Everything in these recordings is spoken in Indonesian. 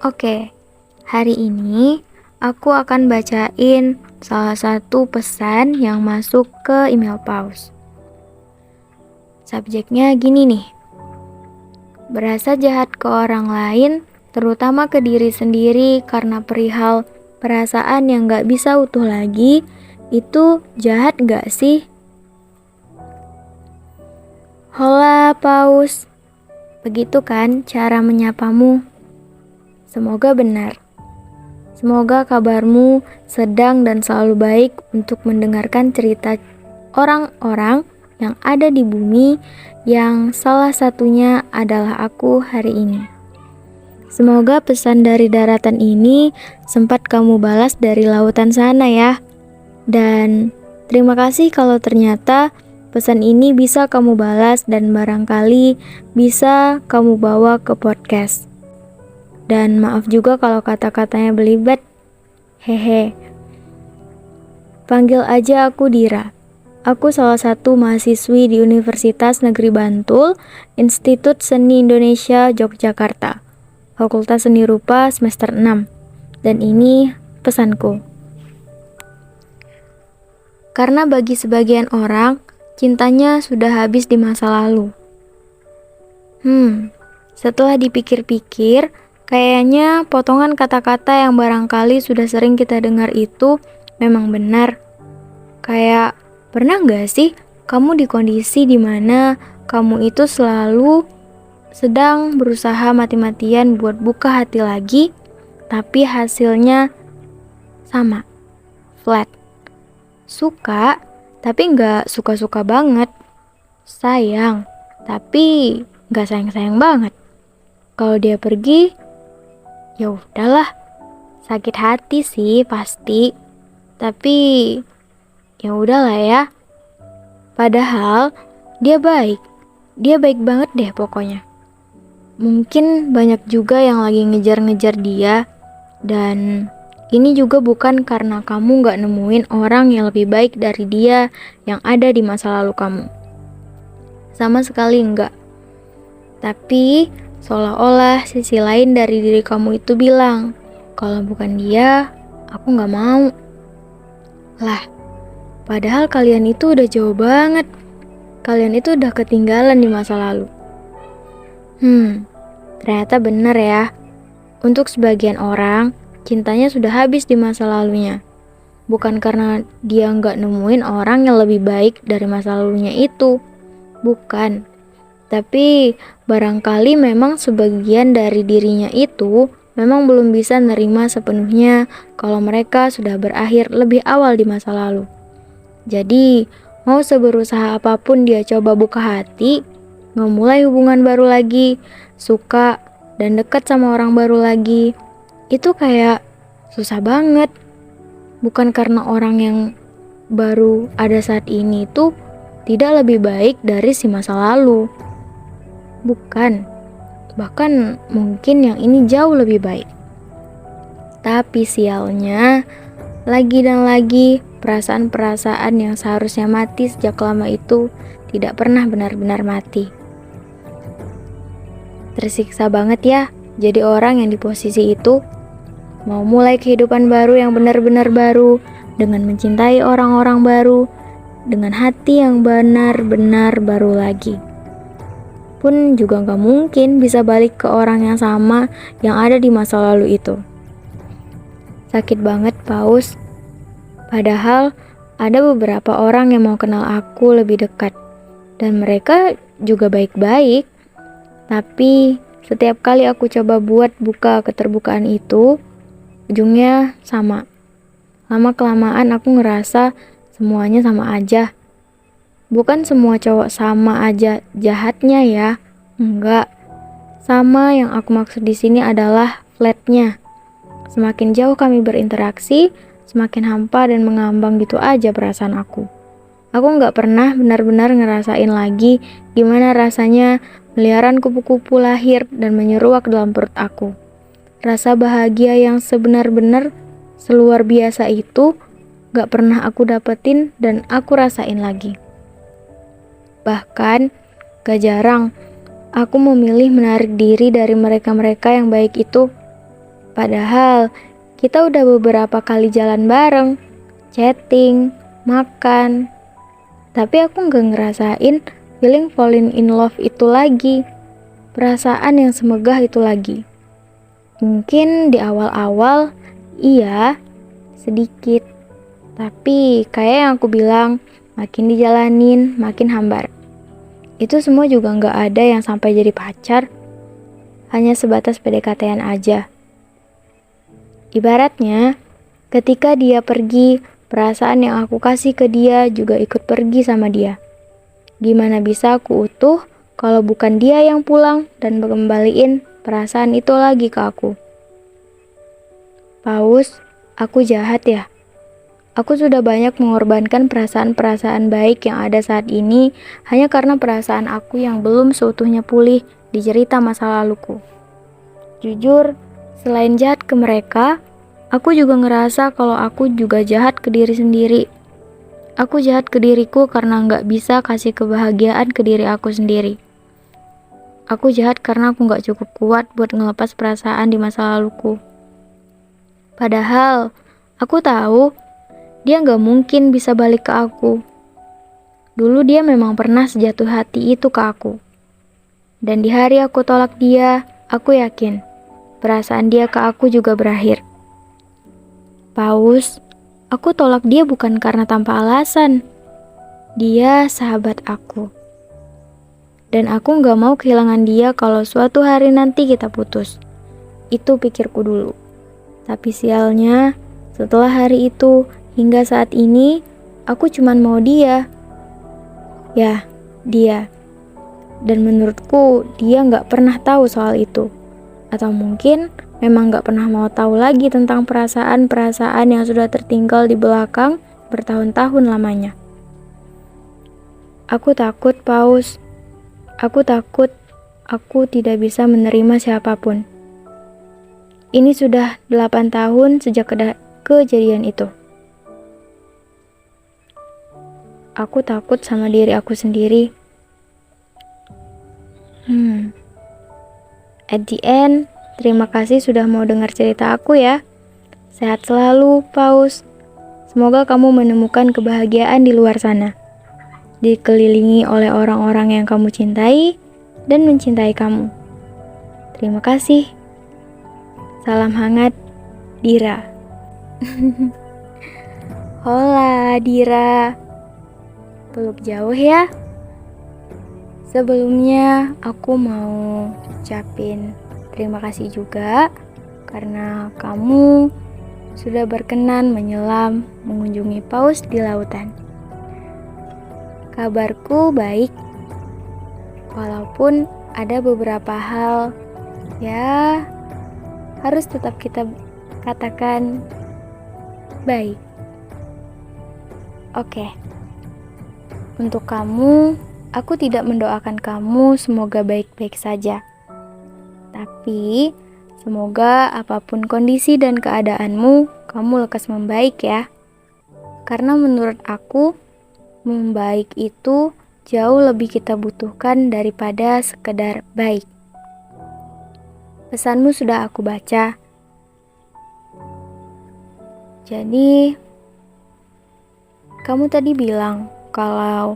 Oke, hari ini aku akan bacain salah satu pesan yang masuk ke email Paus. Subjeknya gini nih, berasa jahat ke orang lain, terutama ke diri sendiri karena perihal perasaan yang gak bisa utuh lagi, itu jahat gak sih? Hola Paus, begitu kan cara menyapamu? Semoga benar. Semoga kabarmu sedang dan selalu baik untuk mendengarkan cerita orang-orang yang ada di bumi, yang salah satunya adalah aku hari ini. Semoga pesan dari daratan ini sempat kamu balas dari lautan sana ya. Dan terima kasih kalau ternyata pesan ini bisa kamu balas dan barangkali bisa kamu bawa ke podcast. Dan maaf juga kalau kata-katanya belibet. Hehe. Panggil aja aku Dira. Aku salah satu mahasiswi di Universitas Negeri Bantul, Institut Seni Indonesia Yogyakarta, Fakultas Seni Rupa semester 6. Dan ini pesanku. Karena bagi sebagian orang, cintanya sudah habis di masa lalu. Setelah dipikir-pikir, kayaknya potongan kata-kata yang barangkali sudah sering kita dengar itu memang benar. Kayak, pernah gak sih kamu di kondisi dimana kamu itu selalu sedang berusaha mati-matian buat buka hati lagi, tapi hasilnya sama, flat. Suka, tapi gak suka-suka banget. Sayang, tapi gak sayang-sayang banget. Kalau dia pergi, ya udahlah, sakit hati sih pasti, tapi ya udahlah ya. Padahal dia baik banget deh pokoknya. Mungkin banyak juga yang lagi ngejar-ngejar dia, dan ini juga bukan karena kamu gak nemuin orang yang lebih baik dari dia yang ada di masa lalu kamu. Sama sekali enggak. Tapi seolah-olah sisi lain dari diri kamu itu bilang, kalau bukan dia, aku gak mau. Lah, padahal kalian itu udah jauh banget. Kalian itu udah ketinggalan di masa lalu. Ternyata bener ya. Untuk sebagian orang, cintanya sudah habis di masa lalunya. Bukan karena dia gak nemuin orang yang lebih baik dari masa lalunya itu. Bukan. Tapi barangkali memang sebagian dari dirinya itu memang belum bisa nerima sepenuhnya kalau mereka sudah berakhir lebih awal di masa lalu. Jadi mau seberusaha apapun dia coba buka hati, memulai hubungan baru lagi, suka dan dekat sama orang baru lagi, itu kayak susah banget. Bukan karena orang yang baru ada saat ini itu tidak lebih baik dari si masa lalu. Bukan, bahkan mungkin yang ini jauh lebih baik. Tapi sialnya, lagi dan lagi perasaan-perasaan yang seharusnya mati sejak lama itu tidak pernah benar-benar mati. Tersiksa banget ya jadi orang yang di posisi itu. Mau mulai kehidupan baru yang benar-benar baru, dengan mencintai orang-orang baru, dengan hati yang benar-benar baru lagi. Pun juga gak mungkin bisa balik ke orang yang sama yang ada di masa lalu itu. Sakit banget, Paus. Padahal ada beberapa orang yang mau kenal aku lebih dekat, dan mereka juga baik-baik. Tapi setiap kali aku coba buat buka keterbukaan itu, ujungnya sama. Lama-kelamaan aku ngerasa semuanya sama aja. Bukan semua cowok sama aja jahatnya ya. Enggak. Sama yang aku maksud di sini adalah flatnya. Semakin jauh kami berinteraksi, semakin hampa dan mengambang gitu aja perasaan aku. Aku nggak pernah benar-benar ngerasain lagi gimana rasanya miliaran kupu-kupu lahir dan menyeruak dalam perut aku. Rasa bahagia yang sebenar-benar seluar biasa itu gak pernah aku dapetin dan aku rasain lagi. Bahkan gak jarang aku memilih menarik diri dari mereka-mereka yang baik itu. Padahal kita udah beberapa kali jalan bareng, chatting, makan. Tapi aku nggak ngerasain feeling falling in love itu lagi. Perasaan yang semegah itu lagi. Mungkin di awal-awal, iya, sedikit. Tapi kayak yang aku bilang, makin dijalanin, makin hambar. Itu semua juga nggak ada yang sampai jadi pacar. Hanya sebatas PDKT-an aja. Ibaratnya, ketika dia pergi, perasaan yang aku kasih ke dia juga ikut pergi sama dia. Gimana bisa aku utuh kalau bukan dia yang pulang dan mengembaliin perasaan itu lagi ke aku? Paus, aku jahat ya? Aku sudah banyak mengorbankan perasaan-perasaan baik yang ada saat ini hanya karena perasaan aku yang belum seutuhnya pulih di cerita masa laluku. Jujur, selain jahat ke mereka, aku juga ngerasa kalau aku juga jahat ke diri sendiri. Aku jahat ke diriku karena nggak bisa kasih kebahagiaan ke diri aku sendiri. Aku jahat karena aku nggak cukup kuat buat ngelepas perasaan di masa laluku. Padahal, aku tahu dia nggak mungkin bisa balik ke aku. Dulu dia memang pernah sejatuh hati itu ke aku. Dan di hari aku tolak dia, aku yakin perasaan dia ke aku juga berakhir. Paus, aku tolak dia bukan karena tanpa alasan. Dia sahabat aku. Dan aku gak mau kehilangan dia kalau suatu hari nanti kita putus. Itu pikirku dulu. Tapi sialnya, setelah hari itu hingga saat ini, aku cuman mau dia. Ya, dia. Dan menurutku dia gak pernah tahu soal itu. Atau mungkin memang gak pernah mau tahu lagi tentang perasaan-perasaan yang sudah tertinggal di belakang bertahun-tahun lamanya. Aku takut, Paus. Aku takut aku tidak bisa menerima siapapun. Ini sudah 8 tahun sejak kejadian itu. Aku takut sama diri aku sendiri. At the end, terima kasih sudah mau dengar cerita aku ya. Sehat selalu, Paus. Semoga kamu menemukan kebahagiaan di luar sana. Dikelilingi oleh orang-orang yang kamu cintai dan mencintai kamu. Terima kasih. Salam hangat, Dira. Hola, Dira. Peluk jauh ya. Sebelumnya aku mau ucapin terima kasih juga karena kamu sudah berkenan menyelam mengunjungi paus di lautan. Kabarku baik, walaupun ada beberapa hal ya harus tetap kita katakan baik. Oke. Untuk kamu, aku tidak mendoakan kamu semoga baik-baik saja. Tapi, semoga apapun kondisi dan keadaanmu, kamu lekas membaik ya. Karena menurut aku, membaik itu jauh lebih kita butuhkan daripada sekedar baik. Pesanmu sudah aku baca. Jadi, kamu tadi bilang kalau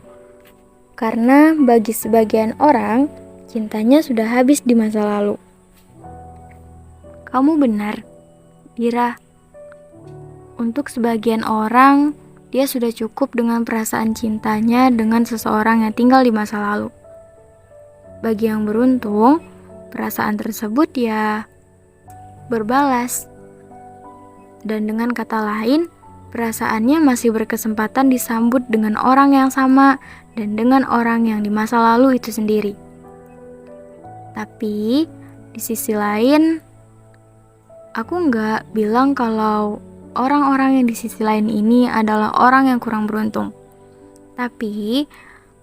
karena bagi sebagian orang, cintanya sudah habis di masa lalu. Kamu benar, Dira. Untuk sebagian orang, dia sudah cukup dengan perasaan cintanya dengan seseorang yang tinggal di masa lalu. Bagi yang beruntung, perasaan tersebut ya berbalas. Dan dengan kata lain, perasaannya masih berkesempatan disambut dengan orang yang sama dan dengan orang yang di masa lalu itu sendiri. Tapi, di sisi lain, aku nggak bilang kalau orang-orang yang di sisi lain ini adalah orang yang kurang beruntung. Tapi,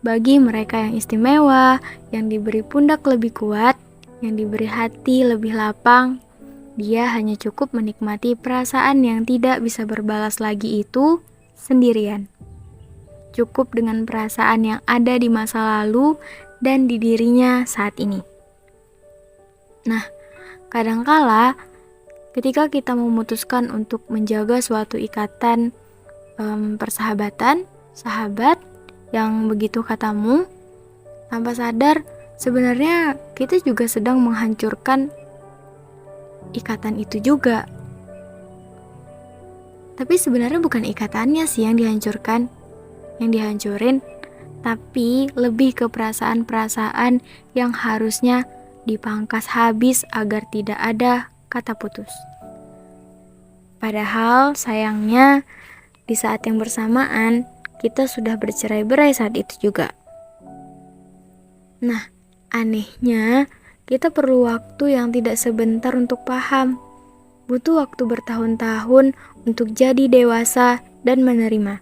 bagi mereka yang istimewa, yang diberi pundak lebih kuat, yang diberi hati lebih lapang, dia hanya cukup menikmati perasaan yang tidak bisa berbalas lagi itu sendirian. Cukup dengan perasaan yang ada di masa lalu dan di dirinya saat ini. Nah, kadangkala Ketika kita memutuskan untuk menjaga suatu ikatan persahabatan, sahabat yang begitu katamu, tanpa sadar sebenarnya kita juga sedang menghancurkan ikatan itu juga. Tapi sebenarnya bukan ikatannya sih yang dihancurkan, yang dihancurin, tapi lebih ke perasaan-perasaan yang harusnya dipangkas habis agar tidak ada kata putus. Padahal sayangnya di saat yang bersamaan kita sudah bercerai-berai saat itu juga. Nah, anehnya kita perlu waktu yang tidak sebentar untuk paham. Butuh waktu bertahun-tahun untuk jadi dewasa dan menerima.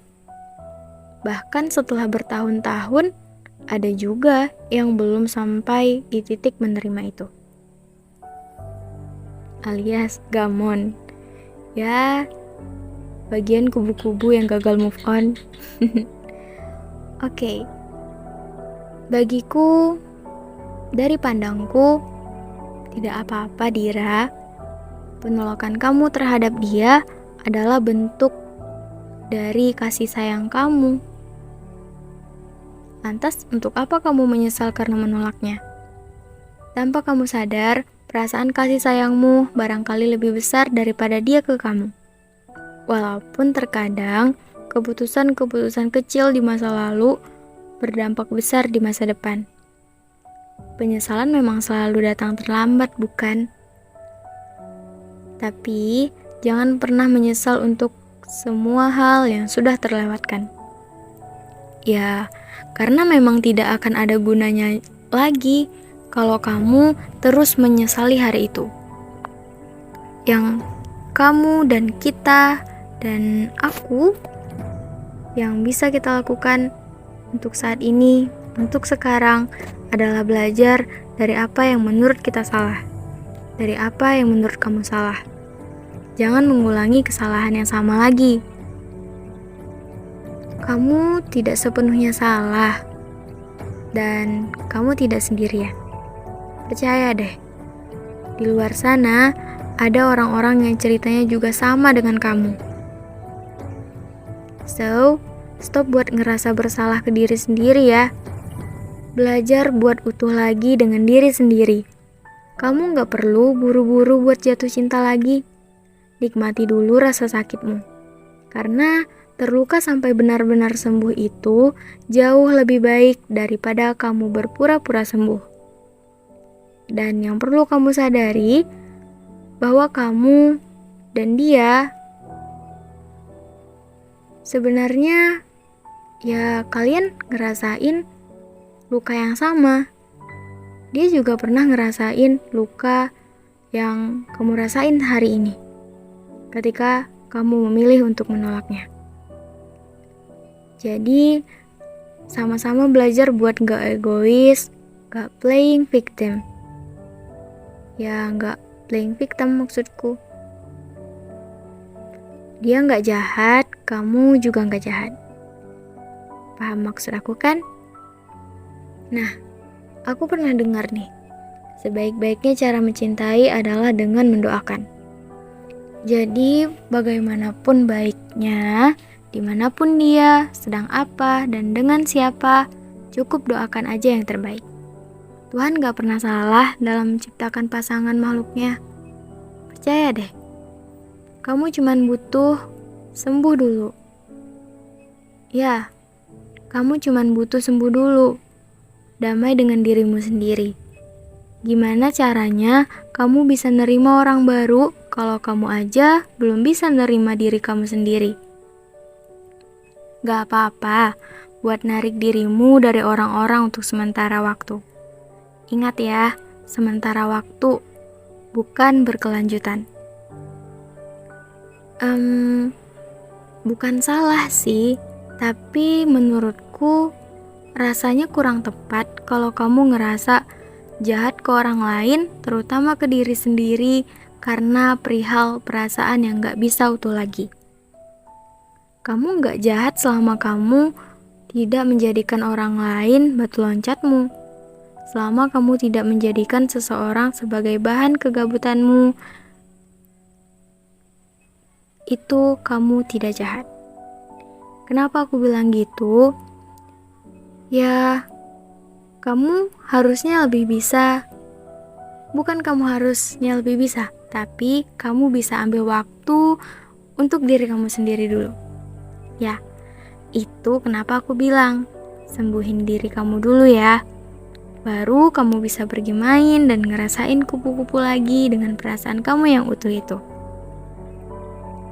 Bahkan setelah bertahun-tahun, ada juga yang belum sampai di titik menerima itu. Alias gamon. Ya, bagian kubu-kubu yang gagal move on. Oke. Bagiku, dari pandangku, tidak apa-apa Dira. Penolakan kamu terhadap dia adalah bentuk dari kasih sayang kamu. Lantas, untuk apa kamu menyesal karena menolaknya? Tanpa kamu sadar, perasaan kasih sayangmu barangkali lebih besar daripada dia ke kamu. Walaupun terkadang, keputusan-keputusan kecil di masa lalu berdampak besar di masa depan. Penyesalan memang selalu datang terlambat, bukan? Tapi, jangan pernah menyesal untuk semua hal yang sudah terlewatkan. Ya, karena memang tidak akan ada gunanya lagi kalau kamu terus menyesali hari itu. Yang kamu dan kita dan aku yang bisa kita lakukan untuk saat ini, untuk sekarang adalah belajar dari apa yang menurut kita salah, dari apa yang menurut kamu salah. Jangan mengulangi kesalahan yang sama lagi. Kamu tidak sepenuhnya salah, dan kamu tidak sendirian. Percaya deh, di luar sana ada orang-orang yang ceritanya juga sama dengan kamu. So, stop buat ngerasa bersalah ke diri sendiri ya. Belajar buat utuh lagi dengan diri sendiri. Kamu gak perlu buru-buru buat jatuh cinta lagi. Nikmati dulu rasa sakitmu. Karena terluka sampai benar-benar sembuh itu jauh lebih baik daripada kamu berpura-pura sembuh. Dan yang perlu kamu sadari, bahwa kamu dan dia sebenarnya ya kalian ngerasain luka yang sama. Dia juga pernah ngerasain luka yang kamu rasain hari ini ketika kamu memilih untuk menolaknya. Jadi sama-sama belajar buat gak egois, gak playing victim. Ya gak playing victim maksudku. Dia gak jahat, kamu juga gak jahat. Paham maksud aku kan? Nah, aku pernah dengar nih, sebaik-baiknya cara mencintai adalah dengan mendoakan. Jadi, bagaimanapun baiknya, dimanapun dia, sedang apa, dan dengan siapa, cukup doakan aja yang terbaik. Tuhan gak pernah salah dalam menciptakan pasangan makhluknya. Percaya deh, kamu cuman butuh sembuh dulu. Ya, kamu cuman butuh sembuh dulu. Damai dengan dirimu sendiri. Gimana caranya kamu bisa nerima orang baru kalau kamu aja belum bisa nerima diri kamu sendiri? Gak apa-apa buat narik dirimu dari orang-orang untuk sementara waktu. Ingat ya, sementara waktu, bukan berkelanjutan. Bukan salah sih, tapi menurutku rasanya kurang tepat kalau kamu ngerasa jahat ke orang lain, terutama ke diri sendiri, karena perihal perasaan yang gak bisa utuh lagi. Kamu gak jahat selama kamu tidak menjadikan orang lain batu loncatmu. Selama kamu tidak menjadikan seseorang sebagai bahan kegabutanmu. itu kamu tidak jahat. Kenapa aku bilang gitu? Ya, kamu harusnya lebih bisa. Bukan kamu harusnya lebih bisa, tapi kamu bisa ambil waktu untuk diri kamu sendiri dulu. Ya, itu kenapa aku bilang, sembuhin diri kamu dulu ya. Baru kamu bisa pergi main dan ngerasain kupu-kupu lagi dengan perasaan kamu yang utuh itu.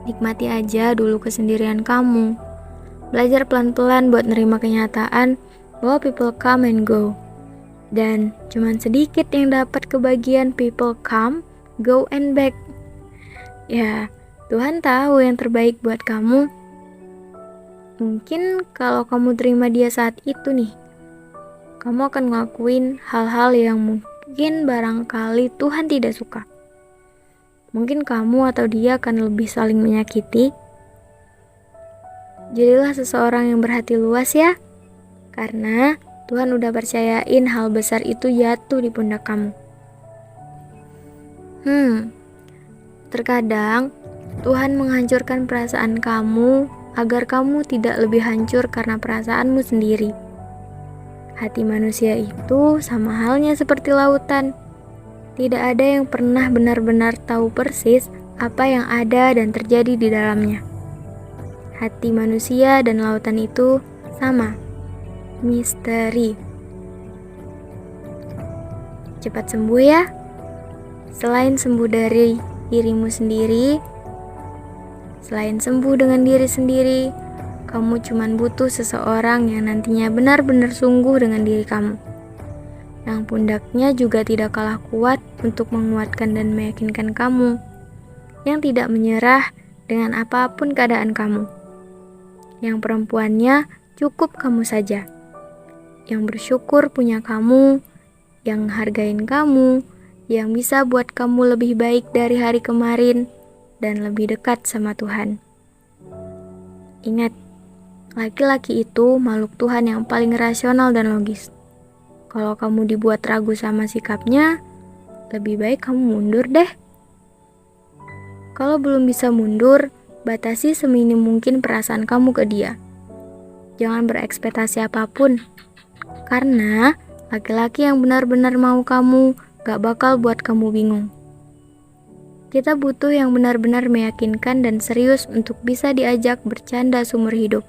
Nikmati aja dulu kesendirian kamu. Belajar pelan-pelan buat nerima kenyataan bahwa people come and go. Dan cuman sedikit yang dapat kebagian people come, go and back. Ya, Tuhan tahu yang terbaik buat kamu. Mungkin kalau kamu terima dia saat itu nih, kamu akan ngelakuin hal-hal yang mungkin barangkali Tuhan tidak suka. Mungkin kamu atau dia akan lebih saling menyakiti. Jadilah seseorang yang berhati luas ya, karena Tuhan udah percayain hal besar itu jatuh di pundak kamu. Terkadang Tuhan menghancurkan perasaan kamu agar kamu tidak lebih hancur karena perasaanmu sendiri. Hati manusia itu sama halnya seperti lautan. Tidak ada yang pernah benar-benar tahu persis apa yang ada dan terjadi di dalamnya. Hati manusia dan lautan itu sama, misteri. Cepat sembuh ya. Selain sembuh dari dirimu sendiri, selain sembuh dengan diri sendiri, kamu cuman butuh seseorang yang nantinya benar-benar sungguh dengan diri kamu. Yang pundaknya juga tidak kalah kuat untuk menguatkan dan meyakinkan kamu. Yang tidak menyerah dengan apapun keadaan kamu. Yang perempuannya cukup kamu saja. Yang bersyukur punya kamu, yang hargain kamu, yang bisa buat kamu lebih baik dari hari kemarin, dan lebih dekat sama Tuhan. Ingat, laki-laki itu makhluk Tuhan yang paling rasional dan logis. Kalau kamu dibuat ragu sama sikapnya, lebih baik kamu mundur deh. Kalau belum bisa mundur, batasi seminim mungkin perasaan kamu ke dia. Jangan berekspektasi apapun, karena laki-laki yang benar-benar mau kamu gak bakal buat kamu bingung. Kita butuh yang benar-benar meyakinkan dan serius untuk bisa diajak bercanda seumur hidup.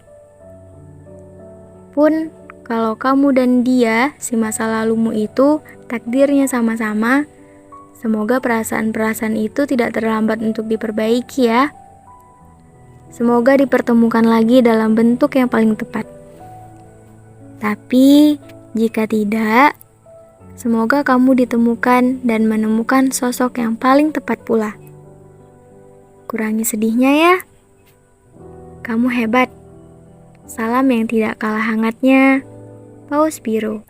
Pun kalau kamu dan dia, si masa lalumu itu, takdirnya sama-sama, semoga perasaan-perasaan itu tidak terlambat untuk diperbaiki ya. Semoga dipertemukan lagi dalam bentuk yang paling tepat. Tapi, jika tidak, semoga kamu ditemukan dan menemukan sosok yang paling tepat pula. Kurangi sedihnya ya. Kamu hebat. Salam yang tidak kalah hangatnya, Paus Biru.